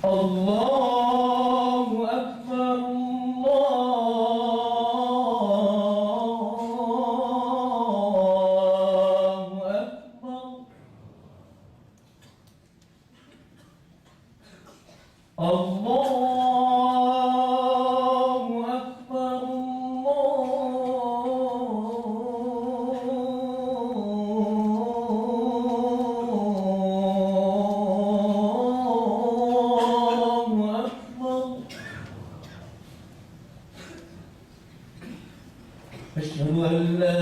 الله أكبر الله أكبر الله أكبر الله أكبر أشهد أن لا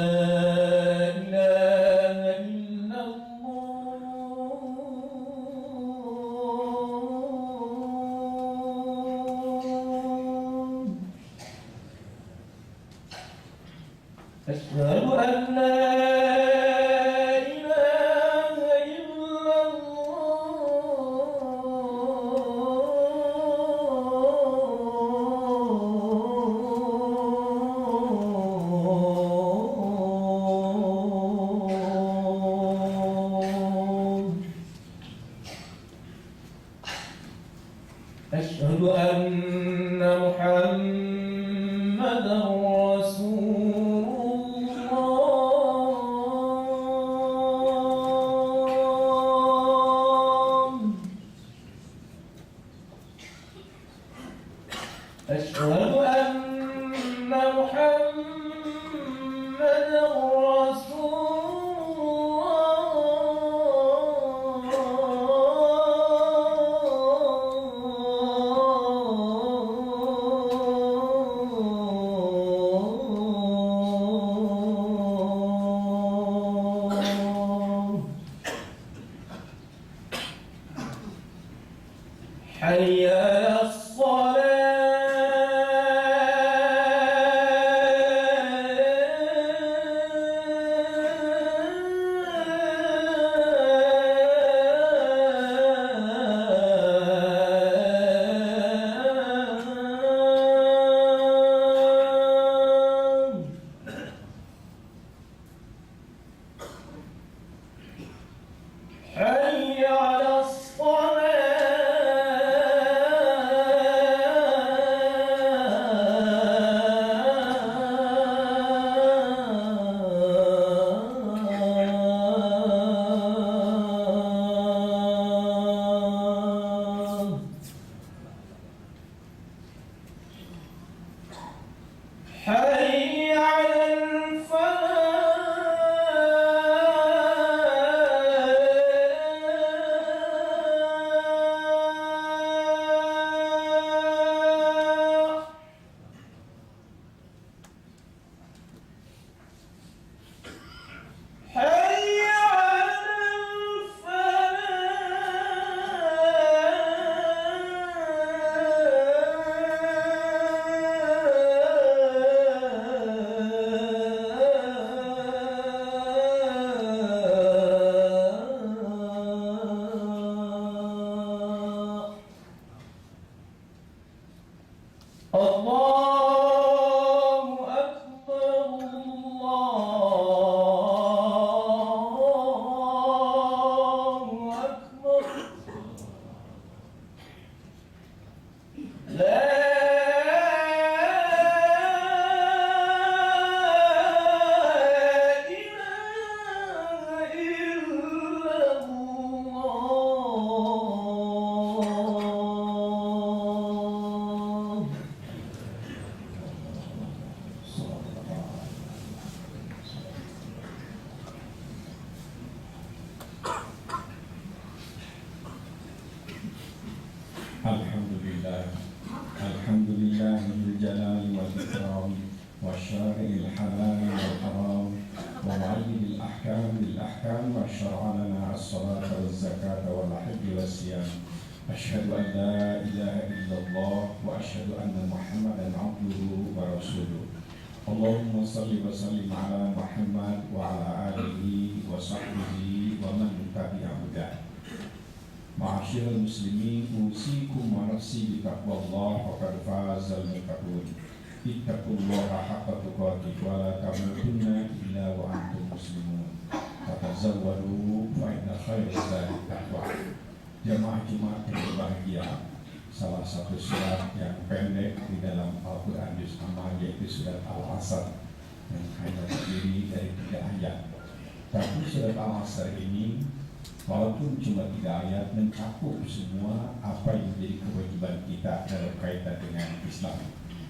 إله إلا الله أشهد أن لا إله إلا الله أشهد أن محمدا رسول الله أشهد أن محمدا رسول الله حي على الصلاة حي على الصلاة حي على الفلاح حي على الفلاح الله أكبر الله أكبر لا إله إلا الله الحمد لله ذي الجلال والإكرام والشارع الحلال والحرام ومعلم الأحكام بالأحكام والشرع لنا الصلاة والزكاة والحج والصيام أشهد أن لا إله إلا الله وأشهد أن محمدا عبده ورسوله اللهم صل وسلم على محمد وعلى آله وصحبه ومن تبع هداه. Ma'asyiral muslimin, usikum wa nafsi bi taqwallah faqad fazal muttaqun. Ittaqullaha haqqa tuqatih wa la tamutunna illa wa antum muslimun. Fatazawwadu fa inna khairaz zadi taqwa. Jamaah Jumat yang berbahagia, salah satu surat yang pendek di dalam Al-Quran Juz Amma, yaitu surat Al-Asr yang hanya terdiri dari 3 ayat. Tapi surat Al-Asr ini walaupun cuma 3 ayat mencakup semua apa yang menjadi kewajiban kita dalam kaitan dengan Islam,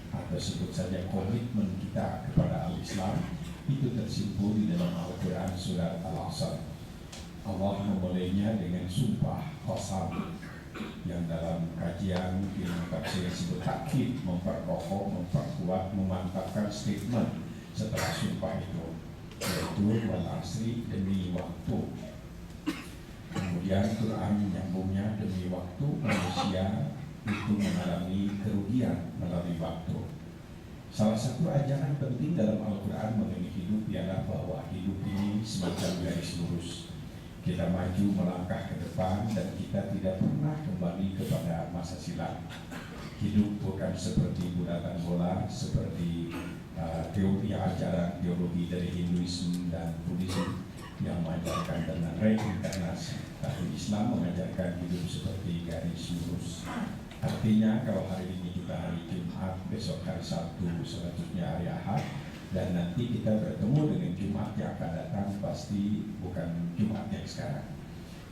atau sebut saja komitmen kita kepada Al-Islam, itu tersimpul di dalam Al-Quran surat Al-Asr. Allah memulainya dengan sumpah qasam yang dalam kajian ilmu tafsir disebut takkid, memperkokoh, memperkuat, memantapkan statement setelah sumpah itu, yaitu wal asri, demi waktu. Kemudian Quran menyambungnya, demi waktu manusia itu mengalami kerugian melalui waktu. Salah satu ajaran penting dalam Al-Quran mengenai hidup ialah bahwa hidup ini semacam garis lurus. Kita maju melangkah ke depan dan kita tidak pernah kembali kepada masa silam. Hidup bukan seperti bulatan bola, seperti teori ajaran teologi dari Hinduisme dan Buddhisme yang mengajarkan tentang reinkarnasi. Tapi Islam mengajarkan hidup seperti garis lurus. Artinya kalau hari ini kita hari Jumat, besok hari Sabtu, selanjutnya hari Ahad, dan nanti kita bertemu dengan Jumat yang akan datang, pasti bukan Jumat yang sekarang.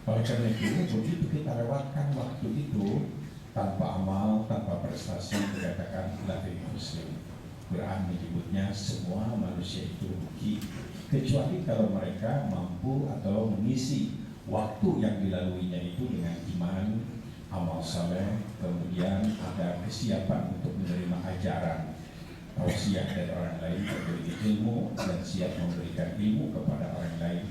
Oleh karena itu, begitu kita lewatkan waktu itu tanpa amal, tanpa prestasi, dikatakan lafil muslim. Quran menyebutnya semua manusia itu rugi, kecuali kalau mereka mampu atau mengisi waktu yang dilaluinya itu dengan iman, amal saleh, kemudian ada kesiapan untuk menerima ajaran, tausiah dari orang lain, memiliki ilmu dan siap memberikan ilmu kepada orang lain,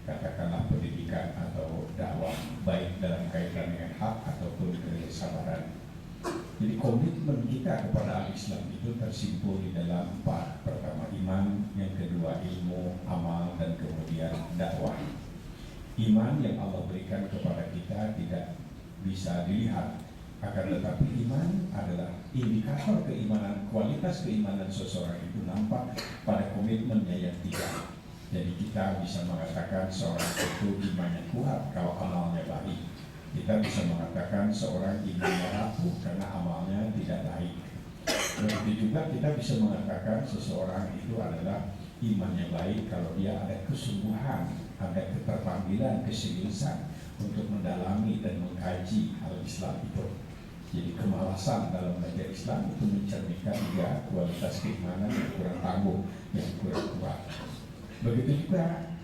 katakanlah pendidikan atau dakwah, baik dalam kaitan dengan hak ataupun kesabaran. Jadi komitmen kita kepada Al-Islam itu tersimpul di dalam 4. Pertama iman, yang kedua ilmu, amal, dan kemudian dakwah. Iman yang Allah berikan kepada kita tidak bisa dilihat, akan tetapi iman adalah indikator keimanan. Kualitas keimanan seseorang itu nampak pada komitmennya yang 3. Jadi kita bisa mengatakan seorang itu imannya kuat kalau amalnya baik. Kita bisa mengatakan seorang imannya rapuh karena amalnya tidak baik. Begitu juga kita bisa mengatakan seseorang itu adalah imannya baik kalau dia ada kesungguhan, ada keterpanggilan, keseriusan untuk mendalami dan mengkaji Al-Islam itu. Jadi kemalasan dalam belajar Islam itu mencerminkan dia kualitas keimanan yang kurang tangguh, yang kurang kuat. Begitu juga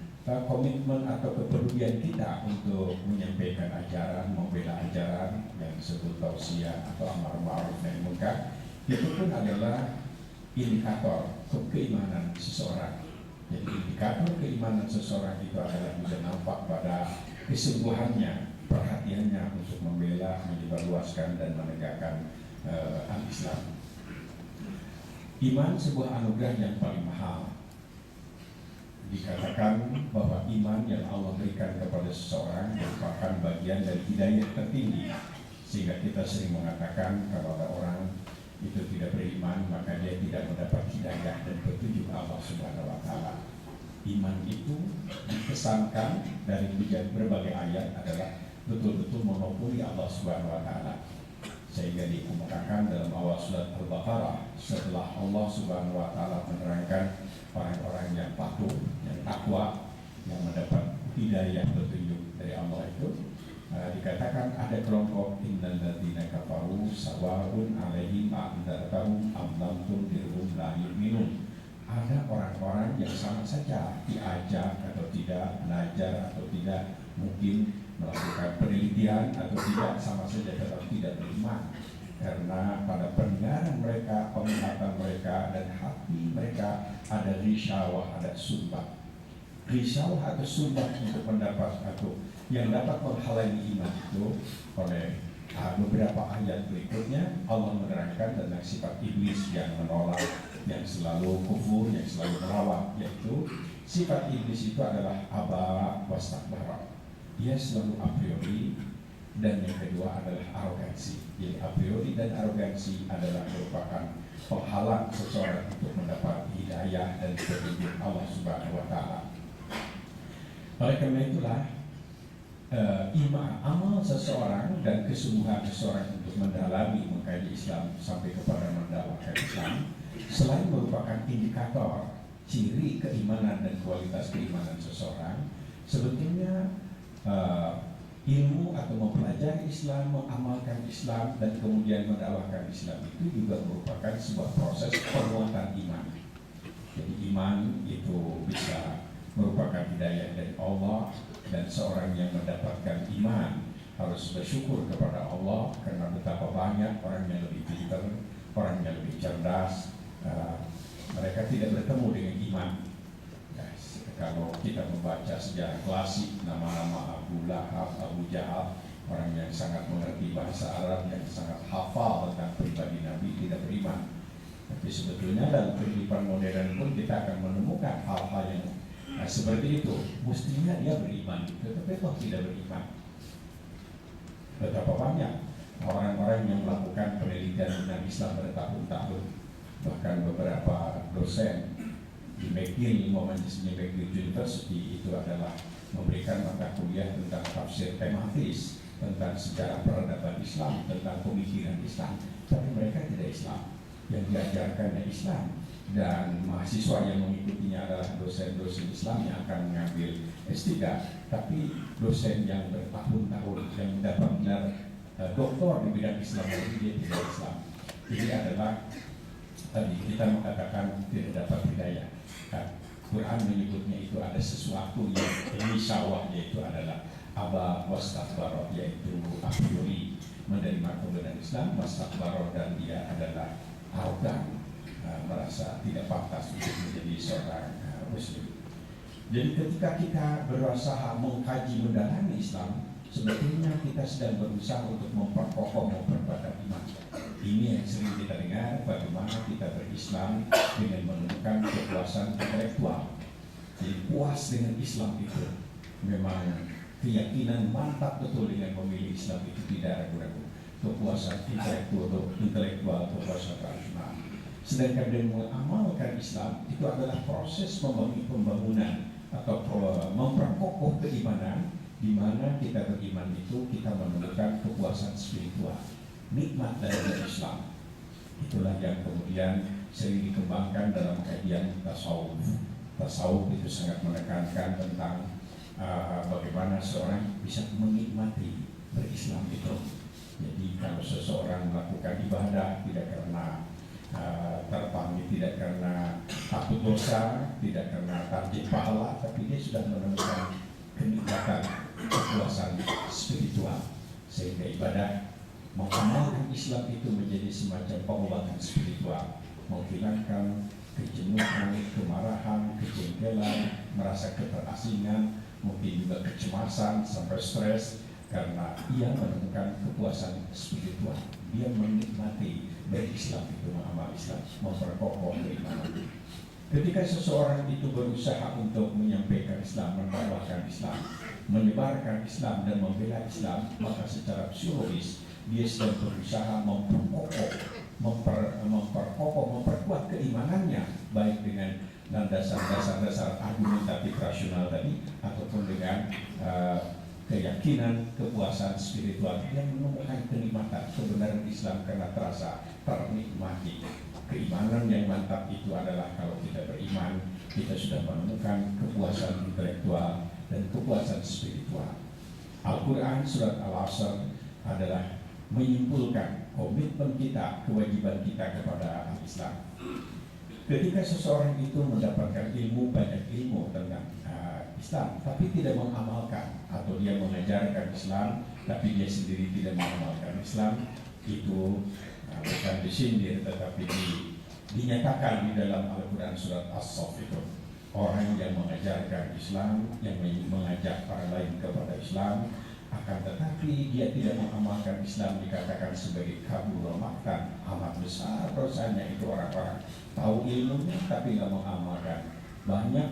komitmen atau kepedulian kita untuk menyampaikan ajaran, membela ajaran yang disebut tausiah atau amar ma'ruf nahi munkar, itu pun adalah indikator keimanan seseorang. Jadi indikator keimanan seseorang itu adalah bisa nampak pada kesungguhannya, perhatiannya untuk membela, menyebarluaskan dan menegakkan Al-Islam. Iman sebuah anugerah yang paling mahal. Dikatakan bahwa iman yang Allah berikan kepada seseorang merupakan bagian dari hidayah tertinggi, sehingga kita sering mengatakan kalau ada orang itu tidak beriman maka dia tidak mendapat hidayah dan petunjuk Allah Subhanahu wa Ta'ala. Iman itu dikesankan dari berbagai ayat adalah betul-betul monopoli Allah Subhanahu wa Ta'ala, sehingga dikemukakan dalam awal surat Al-Baqarah setelah Allah Subhanahu wa Ta'ala menerangkan orang-orang yang patuh, yang takwa, yang mendapat hidayah petunjuk dari Allah itu, dikatakan ada kelompok innal ladzina kafaru sawa'un 'alaihim a'andzartahum am lam tunzirhum la yu'minun. Ada orang-orang yang sama saja diajak atau tidak, belajar atau tidak, mungkin melakukan penelitian atau tidak, sama saja tetap tidak beriman. Karena pada pendengaran mereka, penglihatan mereka, dan hati mereka ada risyawah, ada sumbah. Risyawah atau sumbah untuk mendapat atau yang dapat menghalangi iman itu oleh beberapa ayat berikutnya Allah menerangkan tentang sifat iblis yang menolak, yang selalu kufur, yang selalu melawan, yaitu sifat iblis itu adalah aba wastakbara. Dia selalu a priori, dan yang kedua adalah arogansi. Jadi a priori dan arogansi adalah merupakan penghalang seseorang untuk mendapat hidayah dan petunjuk Allah Subhanahu wa Ta'ala. Oleh karena itulah iman, amal seseorang dan kesungguhan seseorang untuk mendalami mengkaji Islam sampai kepada mendakwahkan Islam, selain merupakan indikator ciri keimanan dan kualitas keimanan seseorang, sebetulnya ilmu atau mempelajari Islam, mengamalkan Islam, dan kemudian mendakwahkan Islam itu juga merupakan sebuah proses penguatan iman. Jadi iman itu bisa merupakan hidayah dari Allah, dan seorang yang mendapatkan iman harus bersyukur kepada Allah karena betapa banyak orang yang lebih pintar, orang yang lebih cerdas, mereka tidak bertemu dengan iman. Kalau kita membaca sejarah klasik, nama-nama Abu Lahab, Abu Jahal, orang yang sangat mengerti bahasa Arab, yang sangat hafal tentang pribadi Nabi, tidak beriman. Tapi sebetulnya dalam kehidupan modern pun kita akan menemukan hal-hal yang seperti itu. Mestinya dia beriman, tetapi kok tidak beriman. Betapa banyak orang-orang yang melakukan penelitian tentang Islam bertahun-tahun, bahkan beberapa dosen di McGill, momennya McGill University itu adalah memberikan mata kuliah tentang tafsir tematis, tentang sejarah peradaban Islam, tentang pemikiran Islam, tapi mereka tidak Islam. Yang diajarkan Islam, dan mahasiswa yang mengikutinya adalah dosen-dosen Islam yang akan mengambil S3, tapi dosen yang bertahun-tahun yang mendapat gelar doktor di bidang Islam, dia tidak Islam. Ini adalah tadi kita mengatakan tidak dapat hidayah. Quran menyebutnya itu ada sesuatu yang nisawah, yaitu adalah aba wastakbaro, yaitu a priori menerima kebenaran Islam, wastakbaro, dan dia adalah arogan, merasa tidak pantas untuk menjadi seorang muslim. Jadi ketika kita berusaha mengkaji mendalami Islam, sebetulnya kita sedang berusaha untuk memperkokoh, memperkuat iman. Ini yang sering kita dengar, bagaimana kita berislam dengan menemukan kepuasan intelektual. Jadi puas dengan Islam itu memang keyakinan mantap betul dengan memilih Islam itu, tidak ragu-ragu. Kepuasan intelektual, kepuasan rasional. Sedangkan dengan mengamalkan Islam itu adalah proses pembangunan atau memperkokoh keimanan, di mana kita beriman itu kita menemukan kepuasan spiritual, nikmat dari Islam. Itulah yang kemudian sering dikembangkan dalam kajian tasawuf. Tasawuf itu sangat menekankan tentang bagaimana seorang bisa menikmati berislam itu. Jadi kalau seseorang melakukan ibadah tidak karena terpanggil, tidak karena takut dosa, tidak karena target pahala, tapi dia sudah menemukan kenikmatan kepuasan spiritual, sehingga ibadah mengamalkan Islam itu menjadi semacam pengobatan spiritual, menghilangkan kejenuhan, kemarahan, kejengkelan, merasa keterasingan, mungkin juga kecemasan sampai stres, karena ia menemukan kepuasan spiritual. Dia menikmati dari Islam itu, mengamal Islam, memperkokoh keimanan. Ketika seseorang itu berusaha untuk menyampaikan Islam, mendakwahkan Islam, menyebarkan Islam dan membela Islam, maka secara psikologis dia sedang berusaha memperkuat keimanannya, baik dengan dasar-dasar argumentatif rasional tadi, ataupun dengan keyakinan, kepuasan spiritual. Dia menemukan kenikmatan kebenaran Islam karena terasa ternikmati. Keimanan yang mantap itu adalah kalau kita beriman, kita sudah menemukan kepuasan intelektual dan kepuasan spiritual. Al-Quran surat Al-Asr adalah menyimpulkan komitmen kita, kewajiban kita kepada Islam. Ketika seseorang itu mendapatkan ilmu, banyak ilmu tentang Islam, tapi tidak mengamalkan, atau dia mengajarkan Islam, tapi dia sendiri tidak mengamalkan Islam, itu bukan disindir, tetapi dinyatakan di dalam Al-Quran surat As-Saff itu. Orang yang mengajarkan Islam, yang mengajak para lain kepada Islam, akan tetapi dia tidak mengamalkan Islam, dikatakan sebagai kabur maktan, amat besar dosanya itu orang-orang tahu ilmunya tapi tidak mengamalkan. Banyak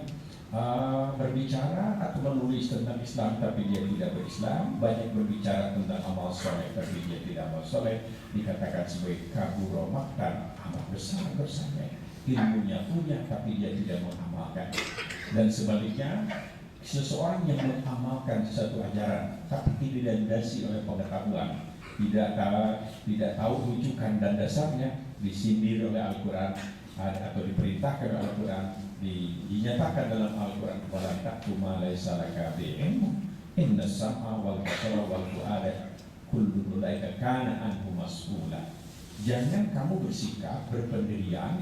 berbicara atau menulis tentang Islam tapi dia tidak berislam, banyak berbicara tentang amal soleh tapi dia tidak amal soleh, dikatakan sebagai kabur maktan, amat besar dosanya. Ilmunya punya tapi dia tidak mengamalkan. Dan sebaliknya, Seseorang yang mengamalkan sesuatu ajaran tapi tidak didasari oleh pengetahuan, tidak tahu rujukan dan dasarnya, disindir oleh Al-Quran atau diperintahkan oleh Al-Quran, dinyatakan dalam Al-Quran wala taqfu ma laysa laka bihi ilm inna sam'a wal basara wal fu'ada kullu ulaika kana anhu mas'ula. Jangan kamu bersikap berpendirian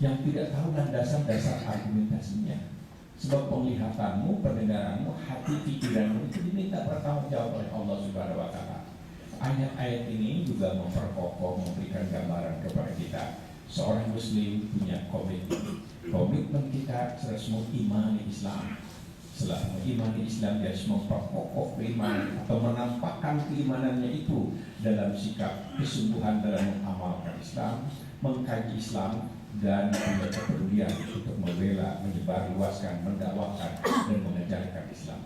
yang tidak tahu landasan-dasar argumentasinya. Sebab penglihatanmu, pendengaranmu, hati pikiranmu itu diminta bertanggung jawab oleh Allah Subhanahu wa Ta'ala. Ayat-ayat ini juga memperkokoh, memberikan gambaran kepada kita. Seorang muslim punya komitmen. Komitmen kita harus mengimani Islam. Setelah mengimani Islam, dia harus memperkokoh keimanan atau menampakkan keimanannya itu dalam sikap kesungguhan dalam mengamalkan Islam, mengkaji Islam, dan punya kepedulian untuk membela, menyebarluaskan, mendakwakan, dan mengajarkan Islam.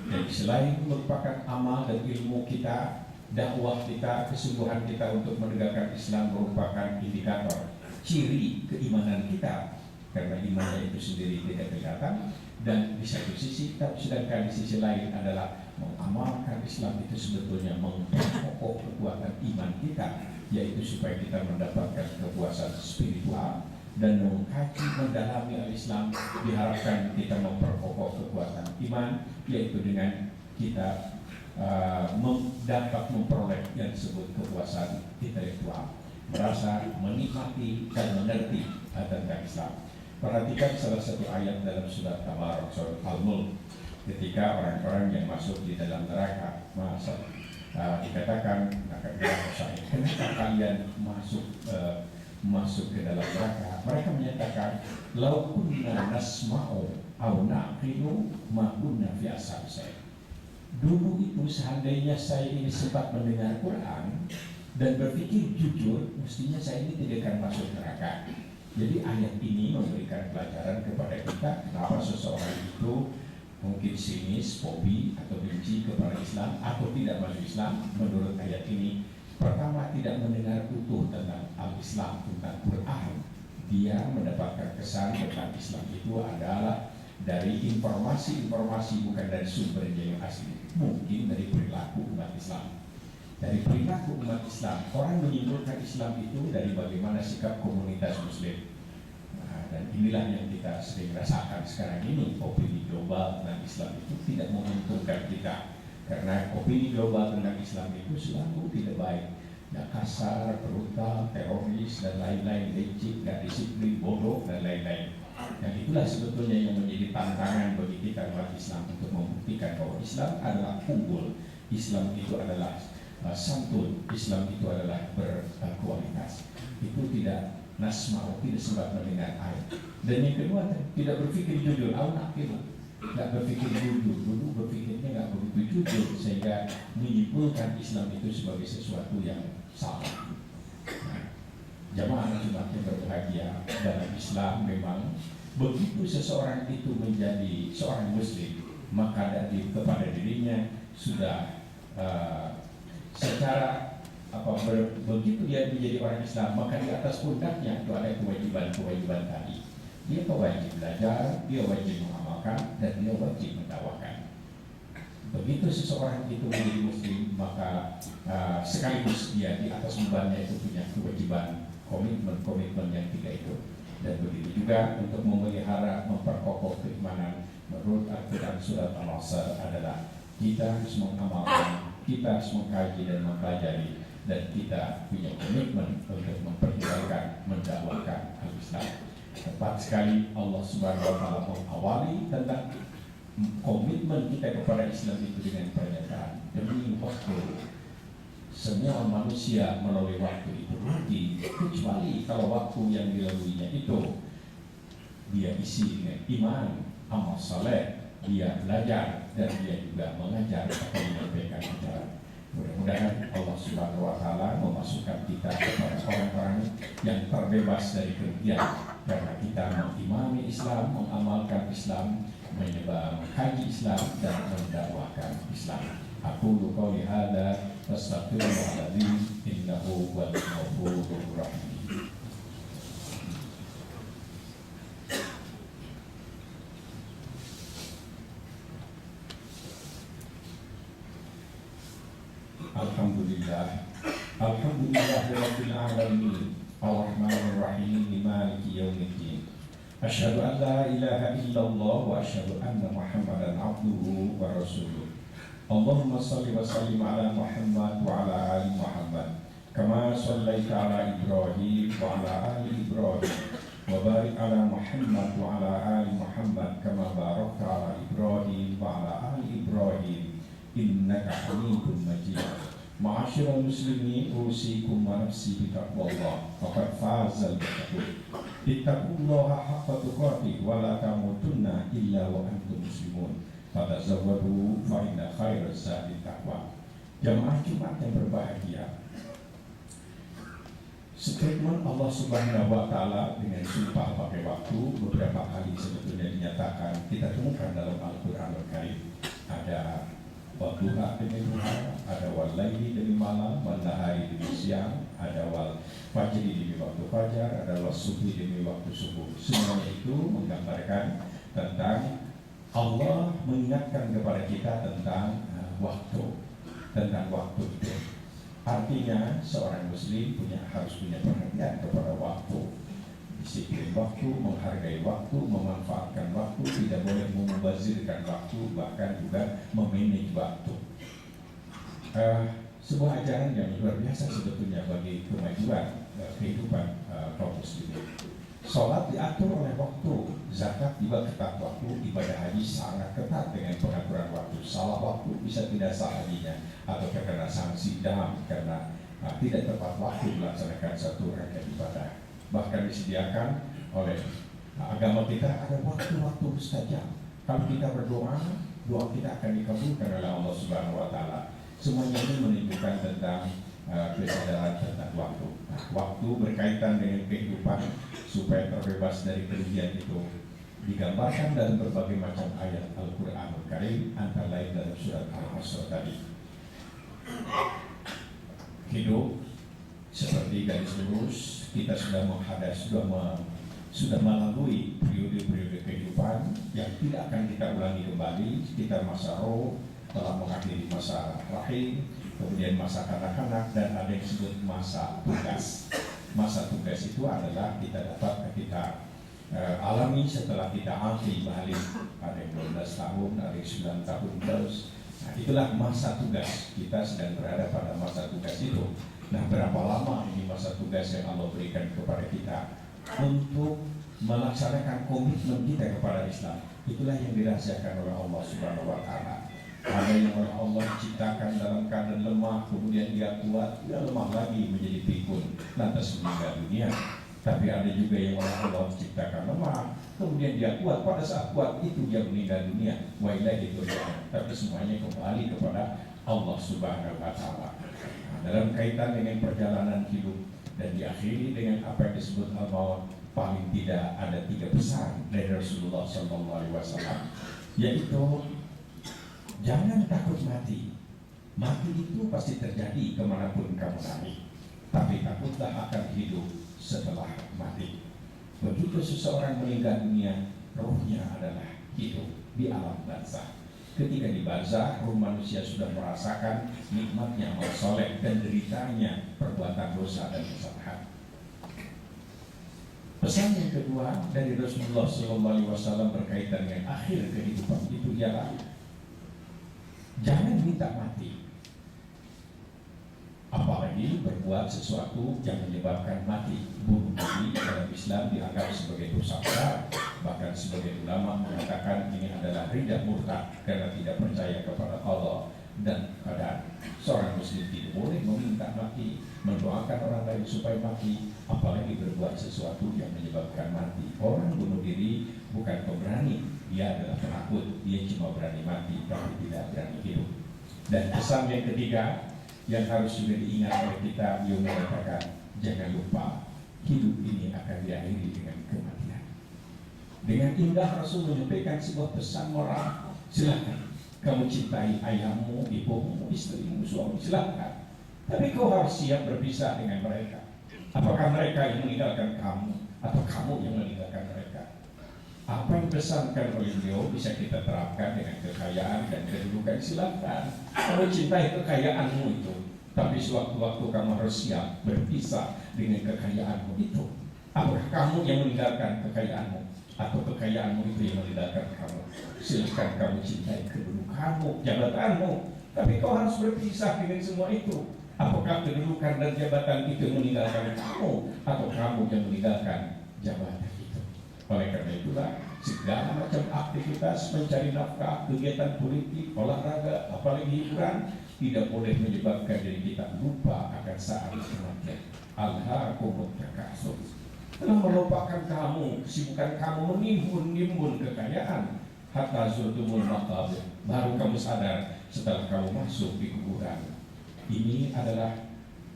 Jadi selain merupakan amal dan ilmu kita, dakwah kita, kesungguhan kita untuk menegakkan Islam merupakan indikator, ciri keimanan kita. Karena imannya itu sendiri tidak kelihatan, dan di satu sisi kita, sedangkan di sisi lain adalah mengamalkan Islam itu sebetulnya memperkokoh kekuatan iman kita, yaitu supaya kita mendapatkan kepuasan spiritual dan mengkaji mendalami al-Islam. Diharapkan kita memperkokoh kekuatan iman, yaitu dengan kita dapat memperoleh yang disebut kepuasan intelektual, merasa menikmati dan mengerti tentang Islam. Perhatikan salah satu ayat dalam surat Tabarak, surat Al-Mulk, ketika orang-orang yang masuk di dalam neraka dikatakan, kenapa kalian masuk ke dalam neraka? Mereka menyatakan, lau kunna nasma'u au naqilu ma kunna fi ashab Sa'ir. Dulu itu seandainya saya ini sempat mendengar Quran dan berpikir jujur, mestinya saya ini tidak akan masuk neraka. Jadi ayat ini memberikan pelajaran kepada kita kenapa seseorang itu mungkin sinis, fobi atau benci kepada Islam atau tidak masuk Islam. Menurut ayat ini, pertama, tidak mendengar utuh tentang al-Islam, tentang Quran. Dia mendapatkan kesan tentang Islam itu adalah dari informasi-informasi, bukan dari sumbernya yang asli, mungkin dari perilaku umat Islam. Dari perilaku umat Islam, orang menyimpulkan Islam itu dari bagaimana sikap komunitas Muslim. Dan inilah yang kita sering rasakan sekarang ini. Opini global tentang Islam itu tidak menguntungkan kita, karena opini global tentang Islam itu selalu tidak baik. Ya, kasar, brutal, teroris, dan lain-lain, licik, gak disiplin, bodoh, dan lain-lain. Dan itulah sebetulnya yang menjadi tantangan bagi kita umat Islam untuk membuktikan bahwa Islam adalah unggul, Islam itu adalah santun, Islam itu adalah berkualitas. Itu tidak nasma'u, tidak sempat mendengar ayat. Dan yang kedua, tidak berpikir jujur, tidak berpikir jujur. Dulu berpikirnya nggak begitu jujur, sehingga menyimpulkan Islam itu sebagai sesuatu yang salah. Jamaah Jumat yang berbahagia, dalam Islam memang begitu seseorang itu menjadi seorang Muslim, maka kepada dirinya sudah secara begitu dia menjadi orang Islam, maka di atas pundaknya itu ada kewajiban-kewajiban tadi. Dia wajib belajar, dia wajib mengamalkan, dan dia wajib mendakwakan. Begitu seseorang itu menjadi Muslim, maka sekaligus dia di atas bebannya itu punya kewajiban, komitmen yang tiga itu. Dan begitu juga untuk memelihara, memperkokoh keimanan, menurut Al-Quran surat Al-Asr adalah kita harus mengamalkan, kita harus mengkaji dan mempelajari, dan kita punya komitmen untuk memperjuangkan, mendakwakan al-Islam. Tepat sekali Allah Subhanahu wa Ta'ala mengawali tentang komitmen kita kepada Islam itu dengan pernyataan, demi waktu semua manusia melalui waktu itu rugi, kecuali kalau waktu yang dilaluinya itu dia isi dengan iman, amal saleh, dia belajar, dan dia juga mengajar atau menyampaikan ajaran. Mudah-mudahan Allah Subhanahu wa Ta'ala memasukkan kita kepada orang-orang yang terbebas dari kerugian, karena kita mengimani Islam, mengamalkan Islam, mengkaji Islam, dan mendakwakan Islam. Aqulu qouli hadza astaghfirullahaladzim innahu huwal ghafurur rahim. Alhamdulillah. Alhamdulillahirabbil alamin. Ar-Rahmanir Rahim. Maliki yaumiddin. Asyhadu an la ilaha illallah wa asyhadu anna Muhammadan abduhu wa rasuluh. Allahumma shalli wa sallim ala Muhammad wa ala ali Muhammad. Kama shallaita ala Ibrahim wa ala ali Ibrahim. Wa barik ala Muhammad wa ala ali Muhammad kama barakta ala Ibrahim wa ala ali Ibrahim innaka Hamidum Majid. Ma'asyiral muslimin, usikum wa nafsi bitaqwallah. Faqad fazal muttaqun. Ittaqullaha haqqa tuqatih wa la tamutunna illa wa antum muslimun. Fatazawwadu fa inna khairaz zadi taqwa. Jamaah Jumat yang berbahagia, statement Allah Subhanahu wa Ta'ala dengan sumpah pakai waktu beberapa kali sebetulnya dinyatakan kita temukan dalam Al-Quran Al-Karim. Ada wadduha demi duha, ada wal laili demi malam, wal nahari demi siang, ada wal fajri demi waktu fajar, ada wal subuh demi waktu subuh. Semuanya itu menggambarkan tentang Allah mengingatkan kepada kita tentang waktu itu. Artinya seorang muslim harus punya perhatian kepada waktu, disiplin waktu, menghargai waktu, memanfaatkan waktu, tidak boleh memubazirkan waktu, bahkan juga memanage waktu. Sebuah ajaran yang luar biasa sebetulnya bagi kemajuan kehidupan kaum muslimin. Sholat diatur oleh waktu, zakat juga ketat waktu, ibadah haji sangat ketat dengan pengaturan waktu. Salah waktu bisa tidak sah hajinya atau terkena sanksi dam karena tidak tepat waktu melaksanakan satu rangkaian ibadah. Bahkan disediakan oleh agama kita ada waktu-waktu mustajab. Kalau kita berdoa, doa kita akan dikabulkan oleh Allah Subhanahu wa Ta'ala. Semuanya ini menunjukkan tentang kesadaran tentang waktu. Waktu berkaitan dengan kehidupan supaya terbebas dari kerugian itu digambarkan dalam berbagai macam ayat Al-Quran Al-Karim, antara lain dalam surat Al-Hasr tadi. Hidup seperti garis lurus, kita sudah sudah melalui periode-periode kehidupan yang tidak akan kita ulangi kembali. Kita masa roh, telah mengakhiri masa rahim, kemudian masa kanak-kanak, dan ada yang disebut masa tugas. Masa tugas itu adalah kita alami setelah kita akil balik, ada yang 12 tahun, ada yang 9 tahun terus. Nah, itulah masa tugas. Kita sedang berada pada masa tugas itu. Nah, berapa lama ini masa tugas yang Allah berikan kepada kita untuk melaksanakan komitmen kita kepada Islam? Itulah yang dirahasiakan oleh Allah Subhanahu wa Ta'ala. Ada yang oleh Allah ciptakan dalam keadaan lemah, kemudian dia kuat, dia lemah lagi menjadi pikun, lantas meninggal dunia. Tapi ada juga yang oleh Allah ciptakan lemah, kemudian dia kuat, pada saat kuat itu dia meninggal dunia. Wa ilaihi turja'un. Tapi semuanya kembali kepada Allah Subhanahu wa Ta'ala. Nah, dalam kaitan dengan perjalanan hidup dan diakhiri dengan apa yang disebut al-maut, paling tidak ada 3 pesan dari Rasulullah SAW, yaitu jangan takut mati. Mati itu pasti terjadi kemanapun kamu lari. Tapi takutlah akan hidup setelah mati. Begitu seseorang meninggal dunia, rohnya adalah hidup di alam barzakh. Ketika di barzakh, roh manusia sudah merasakan nikmatnya amal soleh dan deritanya perbuatan dosa dan kesalahan. Pesan yang kedua dari Rasulullah SAW berkaitan dengan akhir kehidupan itu ialah jangan minta mati, apalagi berbuat sesuatu yang menyebabkan mati. Bunuh diri dalam Islam dianggap sebagai dosa besar. Bahkan sebagai ulama mengatakan ini adalah ridha murtad karena tidak percaya kepada Allah dan pada seorang muslim tidak boleh meminta mati, mendoakan orang lain supaya mati, apalagi berbuat sesuatu yang menyebabkan mati. Orang bunuh diri bukan pemberani, dia adalah penakut. Dia cuma berani mati tapi tidak berani hidup. Dan pesan yang ketiga yang harus juga diingat oleh kita, beliau mengatakan jangan lupa hidup ini akan diakhiri dengan kematian. Dengan indah Rasul menyampaikan sebuah pesan moral. Silakan kamu cintai ayahmu, ibumu, istrimu, suami, silakan. Tapi kau harus siap berpisah dengan mereka. Apakah mereka yang meninggalkan kamu atau kamu yang meninggalkan mereka? Apa yang dipesankan oleh beliau bisa kita terapkan dengan kekayaan dan kedudukan. Silakan kamu cintai kekayaanmu itu, tapi sewaktu-waktu kamu harus siap berpisah dengan kekayaanmu itu. Apakah kamu yang meninggalkan kekayaanmu atau kekayaanmu itu yang meninggalkan kamu? Silakan kamu cintai kedudukanmu, jabatanmu, tapi kau harus berpisah dengan semua itu. Apakah kedudukan dan jabatan itu meninggalkan kamu atau kamu yang meninggalkan jabatan itu? Oleh karena itulah segala macam aktivitas mencari nafkah, kegiatan politik, olahraga, apalagi hiburan tidak boleh menyebabkan diri kita lupa akan saat kematian. Alhaakumut takasur, telah melupakan kamu, kesibukan kamu menimbun kekayaan hatta zurtumul maqabir, baru kamu sadar setelah kamu masuk di kuburan. Ini adalah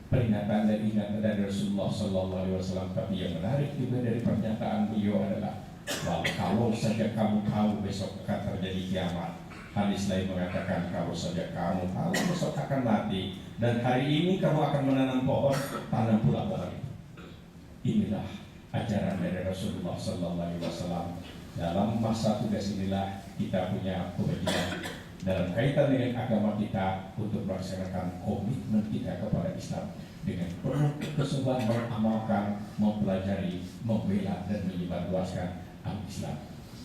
peringatan dan ingatan dari Rasulullah SAW. Tapi yang menarik juga dari pernyataan beliau adalah bahwa kalau saja kamu tahu besok akan terjadi kiamat. Hadis lain mengatakan kalau saja kamu tahu besok akan mati dan hari ini kamu akan menanam pohon, tanam pula pohon itu. Inilah ajaran dari Rasulullah SAW. Dalam masa tugas inilah kita punya kewajiban dalam kaitan dengan agama kita untuk melaksanakan komitmen kita kepada Islam dengan penuh kesungguhan mengamalkan, mempelajari, membela dan menyebarluaskan Islam.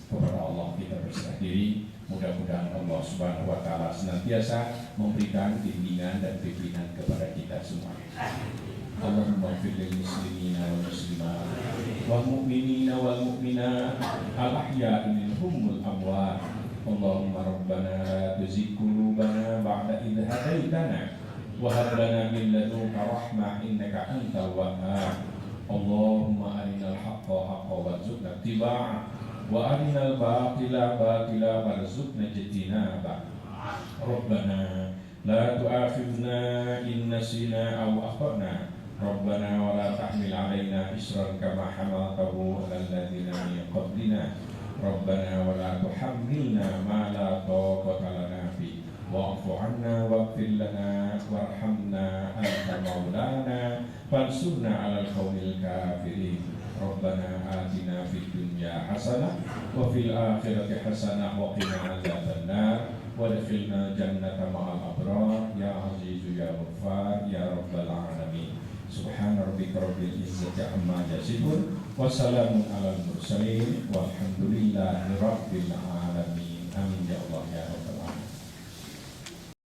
Kepada Allah kita berserah diri. Mudah-mudahan Allah Subhanahu wa taala senantiasa memberikan bimbingan dan pimpinan kepada kita semua. Allahumma fil muslimina wal muslimat wal mu'minina wal mu'minat al ahya'i minhum wal amwat. Allahumma rabbana la tuzigh qulubana ba'da idh hadaitana wa hab lana min ladunka rahmah innaka antal wahhab. Allahumma arinal haqqa haqqan warzuqna ittiba'ah wa arinal batila batila warzuqna ijtinabah. Rabbana la tu'akhidhna in nasina aw akhtana. Rabbana wa la tahmil 'alaina isran kama hamaltahu 'alal ladzina min qablina. Rabbana wa la tuhammilna ma la taqata lana bihi wa'fu 'anna waghfir lana warhamna anta maulana fansurna 'alal qaumil kafirin. Rabbana atina fid dunya hasanah wa fil akhirati hasanah wa qina adzabannar wadkhilna jannata ma'al abrar ya azizu ya ghaffar ya rabbal alamin. Subhana rabbika rabbil izzati amma yasifun wa salamun alal mursalin walhamdulillahi rabbil alamin. Amin ya Allah ya rabbal alamin.